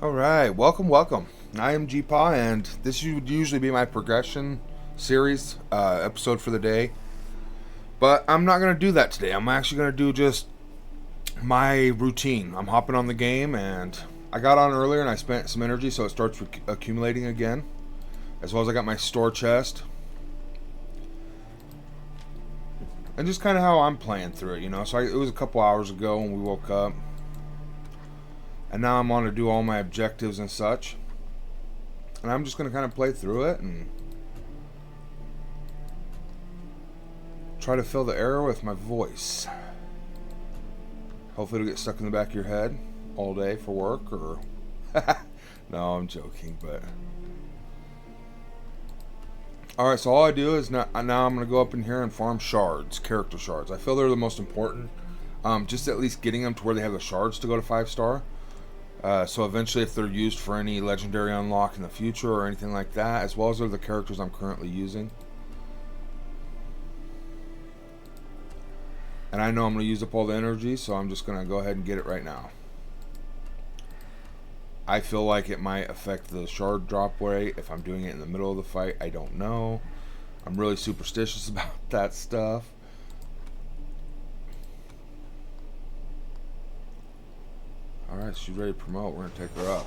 Alright, welcome. I am G-Paw, and this would usually be my progression series episode for the day. But I'm not going to do that today. I'm actually going to do just my routine. I'm hopping on the game, and I got on earlier and I spent some energy, so it starts accumulating again. As well as I got my store chest. And just kind of how I'm playing through it, you know. So it was a couple hours ago when we woke up. And now I'm on to do all my objectives and such. And I'm just going to kind of play through it and try to fill the air with my voice. Hopefully it'll get stuck in the back of your head all day for work or... No, I'm joking, but... Alright, so all I do is now I'm going to go up in here and farm shards, character shards. I feel they're the most important. Just at least getting them to where they have the shards to go to 5-star. So eventually if they're used for any legendary unlock in the future or anything like that, as well as the characters I'm currently using. And I know I'm going to use up all the energy, so I'm just going to go ahead and get it right now. I feel like it might affect the shard drop rate if I'm doing it in the middle of the fight. I don't know. I'm really superstitious about that stuff. Alright, she's ready to promote. We're going to take her up.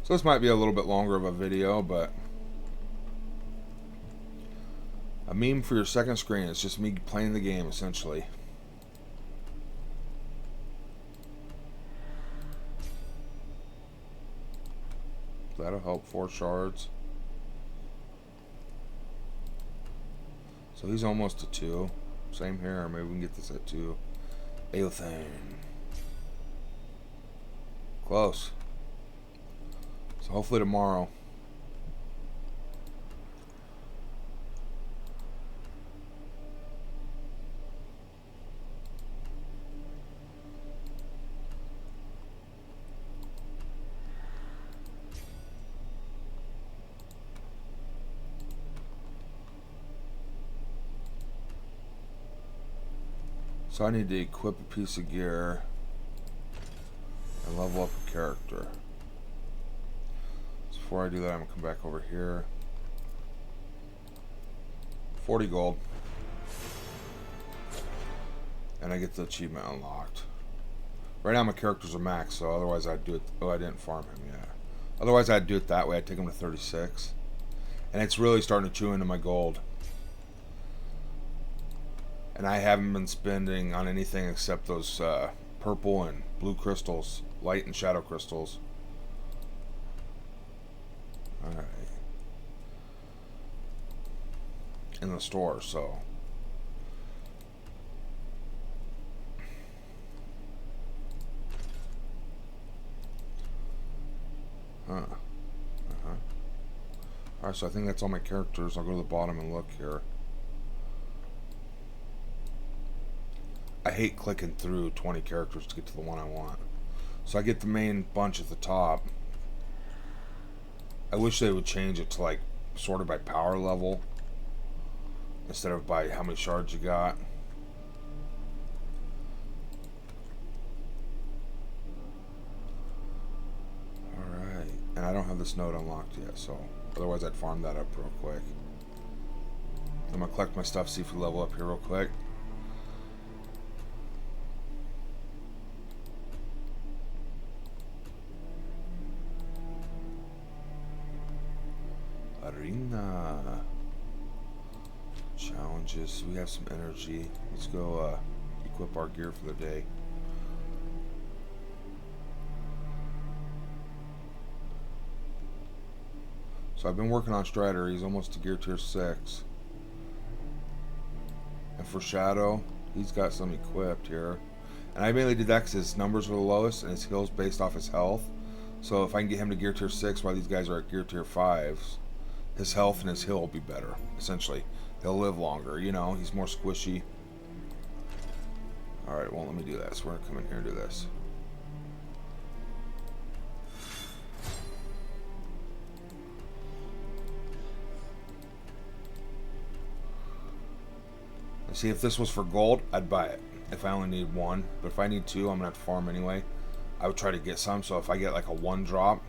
So this might be a little bit longer of a video, but... A meme for your second screen. It's just me playing the game, essentially. That'll help. 4 shards. So he's almost to 2. Same here. Maybe we can get this at 2. Aothane. Close. So hopefully tomorrow. So I need to equip a piece of gear and level up a character. So before I do that, I'm going to come back over here. 40 gold. And I get the achievement unlocked. Right now my characters are maxed, so otherwise I'd do it... Oh, I didn't farm him yet. Otherwise I'd do it that way. I'd take him to 36. And it's really starting to chew into my gold. And I haven't been spending on anything except those purple and blue crystals, light and shadow crystals. Alright. In the store, so. Alright, so I think that's all my characters. I'll go to the bottom and look here. I hate clicking through 20 characters to get to the one I want. So I get the main bunch at the top. I wish they would change it to like sorted by power level instead of by how many shards you got. Alright. And I don't have this node unlocked yet, so otherwise I'd farm that up real quick. I'm going to collect my stuff, see if we level up here real quick. Arena challenges. We have some energy. Let's go equip our gear for the day. So I've been working on Strider. He's almost to gear tier 6. And for Shadow, he's got some equipped here. And I mainly did that because his numbers are the lowest and his heal's based off his health. So if I can get him to gear tier 6 while these guys are at gear tier 5s, his health and his heal will be better, essentially. He'll live longer, you know, he's more squishy. Alright, well, let me do that. So we're going to come in here and do this. See, if this was for gold, I'd buy it. if I only need one. But if I need two, I'm going to have to farm anyway. I would try to get some. So if I get like a 1 drop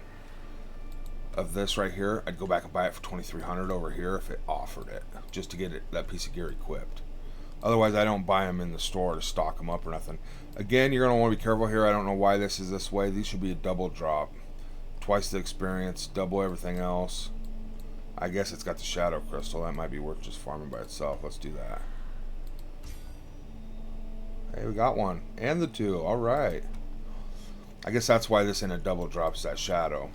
of this right here, I'd go back and buy it for 2,300 over here if it offered it, just to get that piece of gear equipped. Otherwise, I don't buy them in the store to stock them up or nothing. Again, you're going to want to be careful here. I don't know why this is this way. These should be a double drop. Twice the experience, double everything else. I guess it's got the shadow crystal. That might be worth just farming by itself. Let's do that. Hey, we got one. And the 2. Alright. I guess that's why this in a double drops that shadow.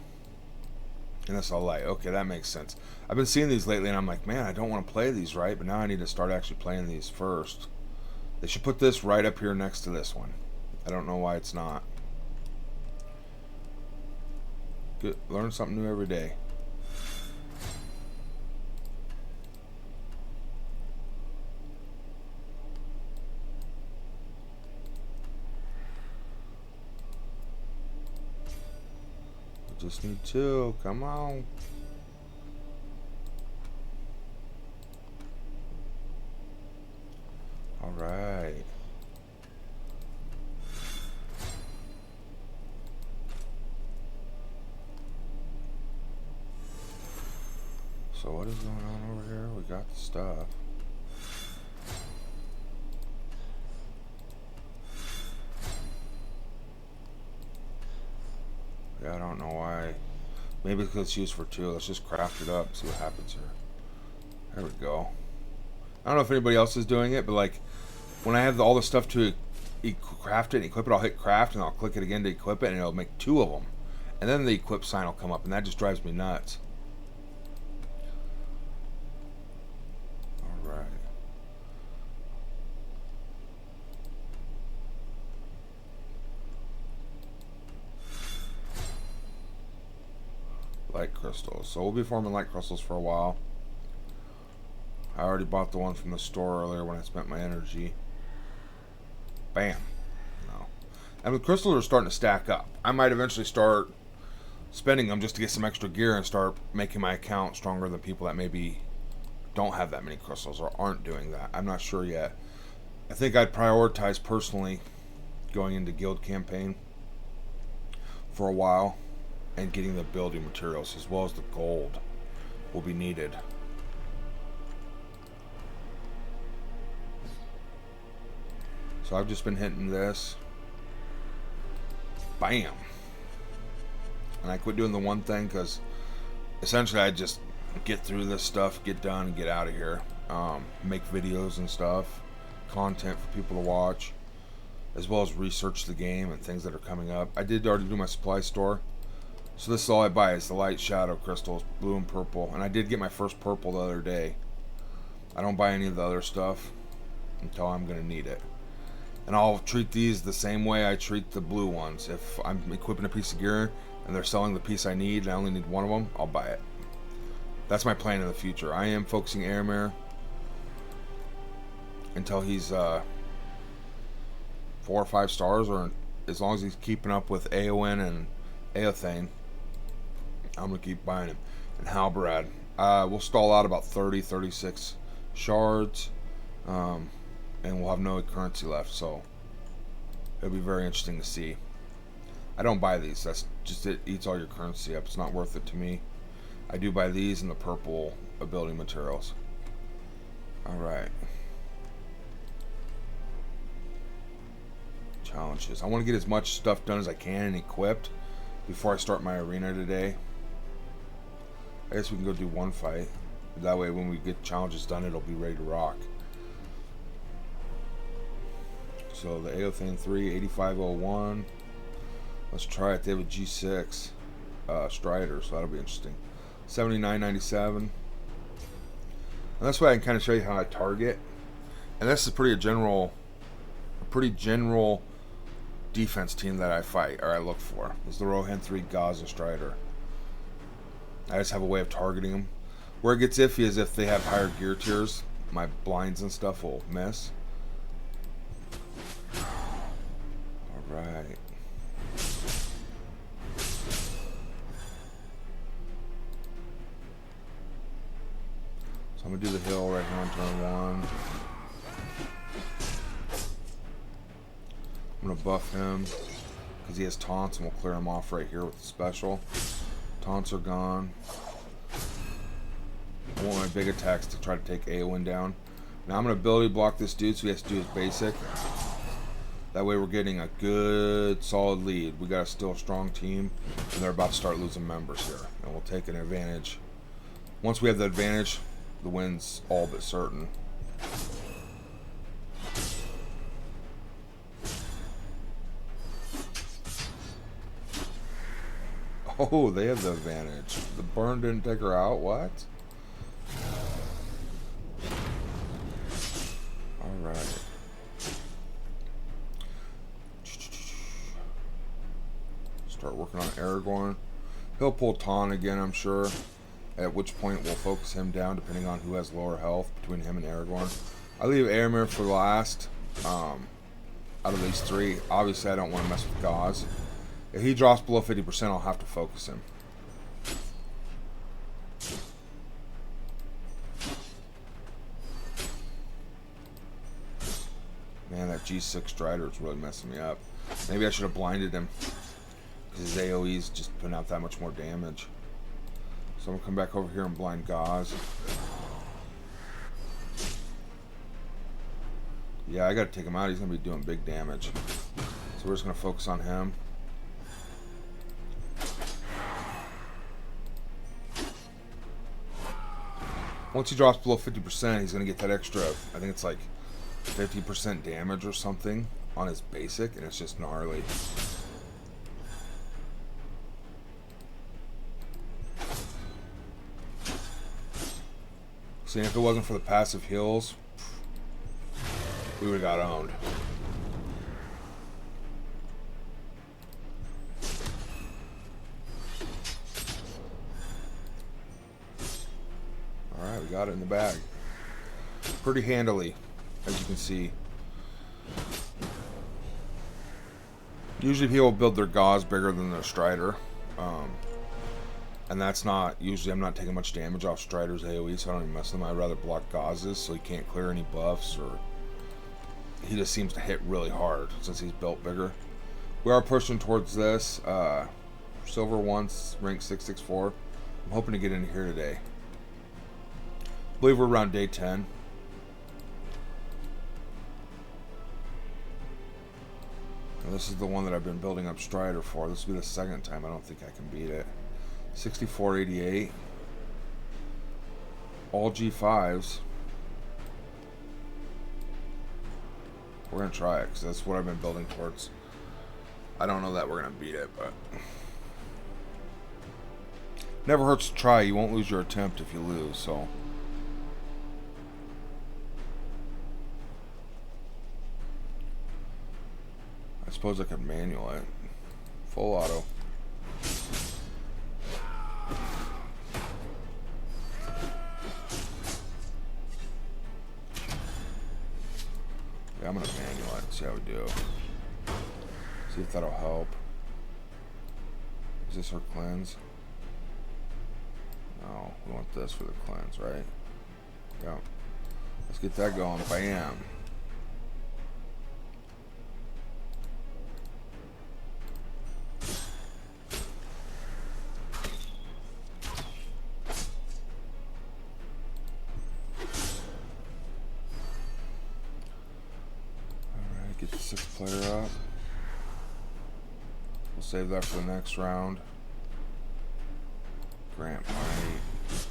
And this a light. Okay, that makes sense. I've been seeing these lately and I'm like, man, I don't want to play these right, but now I need to start actually playing these first. They should put this right up here next to this one. I don't know why it's not. Good. Learn something new every day. Just need 2. Come on. All right. So what is going on over here? We got the stuff. Yeah, I don't know why. Maybe because it's used for 2. Let's just craft it up, see what happens here. There we go. I don't know if anybody else is doing it, but like when I have all the stuff to craft it and equip it, I'll hit craft and I'll click it again to equip it and it'll make 2 of them. And then the equip sign will come up and that just drives me nuts. Alright. Light crystals. So we'll be farming light crystals for a while. I already bought the one from the store earlier when I spent my energy. Bam. No. And the crystals are starting to stack up. I might eventually start spending them just to get some extra gear and start making my account stronger than people that maybe don't have that many crystals or aren't doing that. I'm not sure yet. I think I'd prioritize personally going into guild campaign for a while and getting the building materials as well as the gold will be needed. So I've just been hitting this. Bam. And I quit doing the one thing because essentially I just get through this stuff, get done, and get out of here. Make videos and stuff, content for people to watch, as well as research the game and things that are coming up. I did already do my supply store. So this is all I buy is the light shadow crystals, blue and purple. And I did get my first purple the other day. I don't buy any of the other stuff until I'm going to need it. And I'll treat these the same way I treat the blue ones. If I'm equipping a piece of gear and they're selling the piece I need and I only need one of them, I'll buy it. That's my plan in the future. I am focusing Aramir until he's 4 or 5 stars, or as long as he's keeping up with Aowen and Aothane, I'm going to keep buying him. And Halbarad. We'll stall out about 30, 36 shards. And we'll have no currency left, so it'll be very interesting to see. I don't buy these. That's just, it eats all your currency up. It's not worth it to me. I do buy these and the purple building materials. Alright. Challenges. I want to get as much stuff done as I can and equipped before I start my arena today. I guess we can go do one fight. That way when we get challenges done, it'll be ready to rock. So the Aothane 3, 8501. Let's try it. They have a G6 Strider, so that'll be interesting. 7997. And that's why I can kind of show you how I target. And this is a pretty general defense team that I fight, or I look for. Is the Rohan 3 Gaza Strider. I just have a way of targeting them. Where it gets iffy is if they have higher gear tiers. My blinds and stuff will miss. Alright. So I'm going to do the hill right here on turn 1. I'm going to buff him because he has taunts, and we'll clear him off right here with the special. Taunts are gone. I want my big attacks to try to take Aowen down. Now I'm going to ability block this dude so he has to do his basic. That way we're getting a good, solid lead. We got a still strong team, and they're about to start losing members here. And we'll take an advantage. Once we have the advantage, the win's all but certain. Oh, they have the advantage. The burn didn't take her out? What? Alright. Start working on Aragorn. He'll pull Taunt again, I'm sure. At which point we'll focus him down depending on who has lower health between him and Aragorn. I leave Aemir for last. Out of these three, obviously I don't want to mess with Gauze. If he drops below 50%, I'll have to focus him. Man, that G6 Strider is really messing me up. Maybe I should have blinded him, because his AoE is just putting out that much more damage. So I'm going to come back over here and blind Gauze. Yeah, I got to take him out. He's going to be doing big damage. So we're just going to focus on him. Once he drops below 50%, he's going to get that extra, I think it's like 50% damage or something on his basic, and it's just gnarly. See, if it wasn't for the passive heals, we would have got owned. Alright, we got it in the bag. Pretty handily, as you can see. Usually people build their Gauze bigger than their Strider. And that's not, usually I'm not taking much damage off Strider's AoE, so I don't even mess with him. I'd rather block Gauze's so he can't clear any buffs, or he just seems to hit really hard since he's built bigger. We are pushing towards this. Silver once, rank 664. I'm hoping to get in here today. I believe we're around day 10. Now this is the one that I've been building up Strider for. This will be the second time. I don't think I can beat it. 6488. All G5s. We're going to try it because that's what I've been building towards. I don't know that we're going to beat it, but never hurts to try. You won't lose your attempt if you lose, so. I suppose I could manual it. Full auto. Yeah, I'm going to manual it, see how we do. See if that'll help. Is this her cleanse? No, we want this for the cleanse, right? Yeah. Let's get that going. Bam. Get the 6th player up. We'll save that for the next round. Grant might.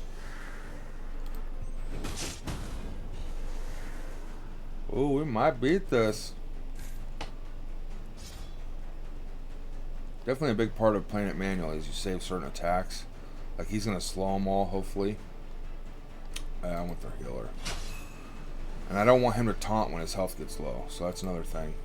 Oh, we might beat this. Definitely a big part of playing it manually is you save certain attacks. Like he's going to slow them all, hopefully. I want their healer. And I don't want him to taunt when his health gets low, so that's another thing.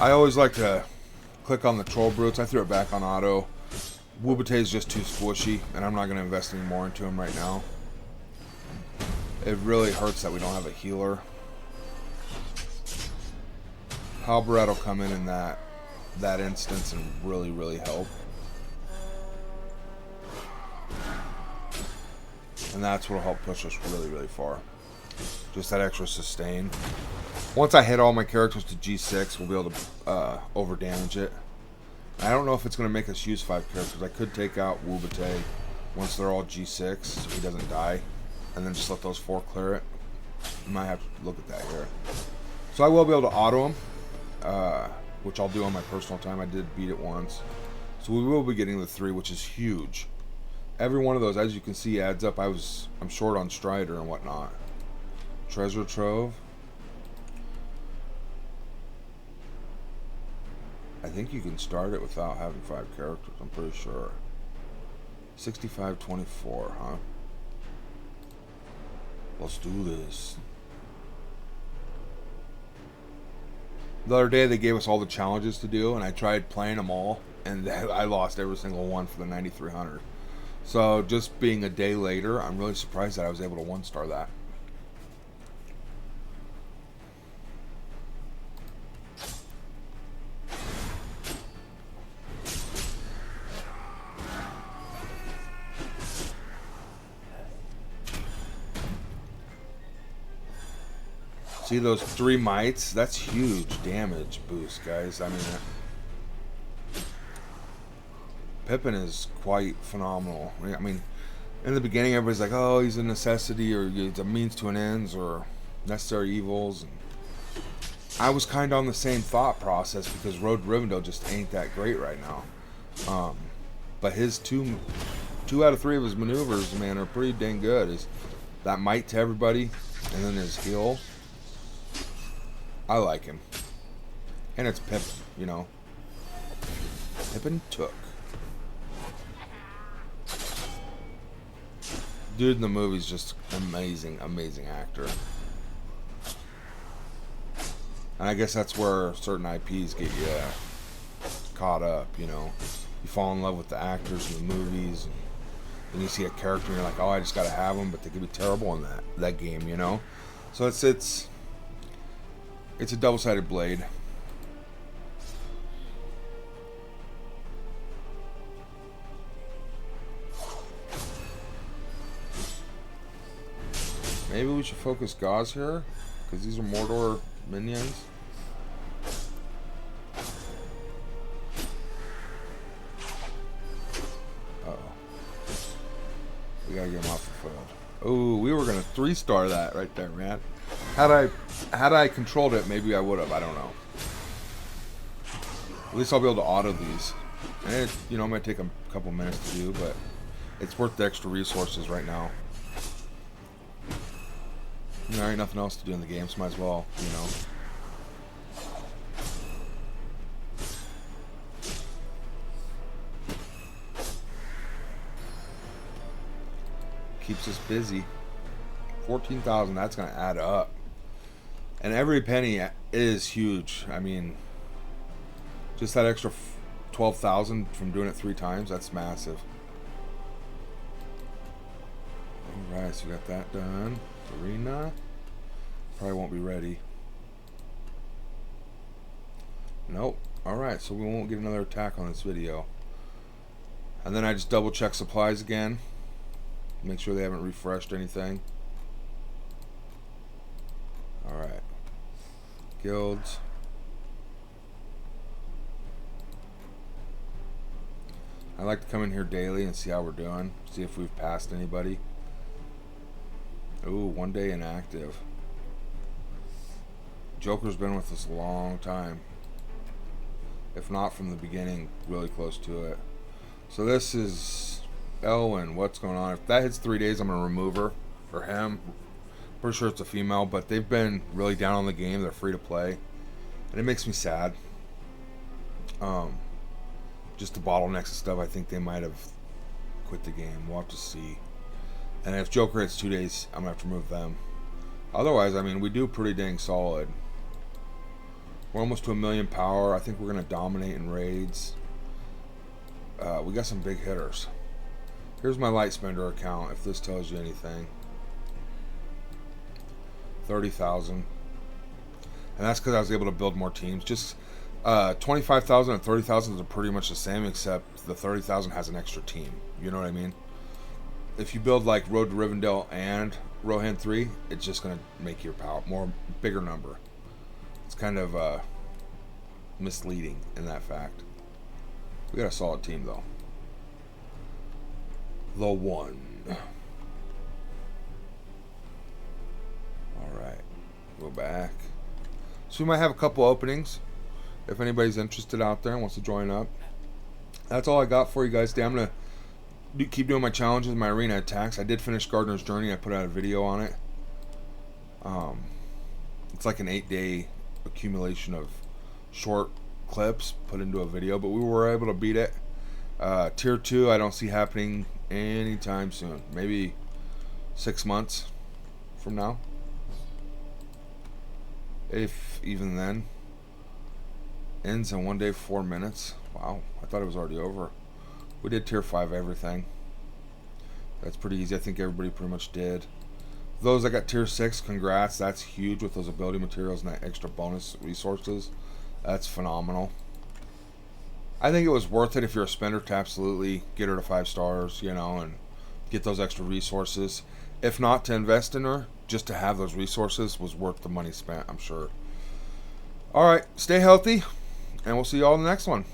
I always like to click on the troll brutes. I threw it back on auto. Wubate is just too squishy, and I'm not going to invest any more into him right now. It really hurts that we don't have a healer. Halberd will come in that instance and really help. And that's what will help push us really far. Just that extra sustain. Once I hit all my characters to G6, we'll be able to over damage it. I don't know if it's going to make us use 5 characters. I could take out Wubate once they're all G6 so he doesn't die. And then just let those 4 clear it. I might have to look at that here. So I will be able to auto him. Which I'll do on my personal time. I did beat it once. So we will be getting the 3, which is huge. Every one of those, as you can see, adds up. I'm short on Strider and whatnot. Treasure Trove. I think you can start it without having 5 characters, I'm pretty sure. 65-24, huh? Let's do this. The other day they gave us all the challenges to do, and I tried playing them all, and I lost every single one for the 9300. So just being a day later, I'm really surprised that I was able to 1-star that. See those 3 mites? That's huge damage boost, guys. I mean, Pippin is quite phenomenal. I mean, in the beginning, everybody's like, "Oh, he's a necessity, or he's a means to an ends, or necessary evils." And I was kind of on the same thought process because Road to Rivendell just ain't that great right now. But his two out of 3 of his maneuvers, man, are pretty dang good. Is that mite to everybody, and then his heal. I like him. And it's Pippin, you know. Pippin took. Dude in the movie's just amazing actor. And I guess that's where certain IPs get you caught up, you know. You fall in love with the actors in the movies, and then you see a character and you're like, oh, I just gotta have them, but they could be terrible in that game, you know. So it's a double-sided blade. Maybe we should focus Gauze here, because these are Mordor minions. Uh-oh. We gotta get him off the field. Oh, we were gonna 3-star that right there, man. Had I controlled it, maybe I would have. I don't know. At least I'll be able to auto these. And it, you know, it might take a couple minutes to do, but it's worth the extra resources right now. You know, there ain't nothing else to do in the game, so might as well, you know. Keeps us busy. 14,000, that's going to add up. And every penny is huge. I mean, just that extra 12,000 from doing it 3 times, that's massive. Alright, so we got that done. Arena. Probably won't be ready. Nope. Alright, so we won't get another attack on this video. And then I just double check supplies again. Make sure they haven't refreshed anything. Alright. Guilds. I like to come in here daily and see how we're doing. See if we've passed anybody. Ooh, 1 day inactive. Joker's been with us a long time. If not from the beginning, really close to it. So this is Elwyn. What's going on? If that hits 3 days, I'm going to remove her. Or him. Pretty sure it's a female, but they've been really down on the game. They're free to play. And it makes me sad. Just the bottlenecks and stuff, I think they might have quit the game. We'll have to see. And if Joker hits 2 days, I'm going to have to remove them. Otherwise, I mean, we do pretty dang solid. We're almost to 1,000,000 power. I think we're going to dominate in raids. We got some big hitters. Here's my light spender account, if this tells you anything. 30,000. And that's because I was able to build more teams. Just 25,000 and 30,000 are pretty much the same, except the 30,000 has an extra team. You know what I mean? If you build like Road to Rivendell and Rohan 3, it's just going to make your power bigger number. It's kind of misleading in that fact. We got a solid team though. The one. Alright. Go back. So we might have a couple openings. If anybody's interested out there and wants to join up. That's all I got for you guys today. I'm going to keep doing my challenges, my arena attacks. I did finish Gardener's Journey. I put out a video on it. It's like an 8-day accumulation of short clips put into a video, but we were able to beat it. Tier 2 I don't see happening anytime soon. Maybe 6 months from now, if even then. Ends in 1 day 4 minutes. Wow, I thought it was already over. We did tier 5 everything. That's pretty easy. I think everybody pretty much did. Those that got tier 6, congrats. That's huge with those ability materials and that extra bonus resources. That's phenomenal. I think it was worth it if you're a spender to absolutely get her to 5 stars, you know, and get those extra resources. If not, to invest in her, just to have those resources was worth the money spent, I'm sure. Alright, stay healthy, and we'll see you all in the next one.